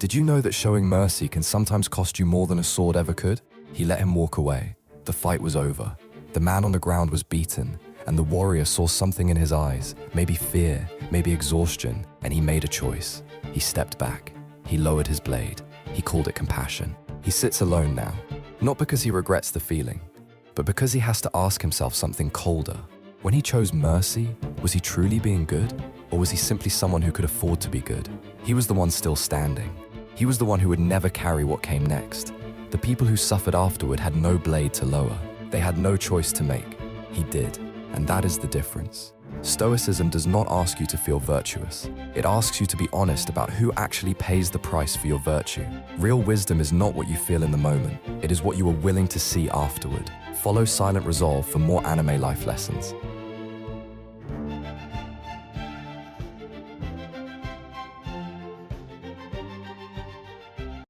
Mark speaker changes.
Speaker 1: Did you know that showing mercy can sometimes cost you more than a sword ever could? He let him walk away. The fight was over. The man on the ground was beaten, and the warrior saw something in his eyes, maybe fear, maybe exhaustion, and he made a choice. He stepped back. He lowered his blade. He called it compassion. He sits alone now, not because he regrets the feeling, but because he has to ask himself something colder. When he chose mercy, was he truly being good? Or was he simply someone who could afford to be good? He was the one still standing. He was the one who would never carry what came next. The people who suffered afterward had no blade to lower. They had no choice to make. He did, and that is the difference. Stoicism does not ask you to feel virtuous. It asks you to be honest about who actually pays the price for your virtue. Real wisdom is not what you feel in the moment. It is what you are willing to see afterward. Follow Silent Resolve for more anime life lessons.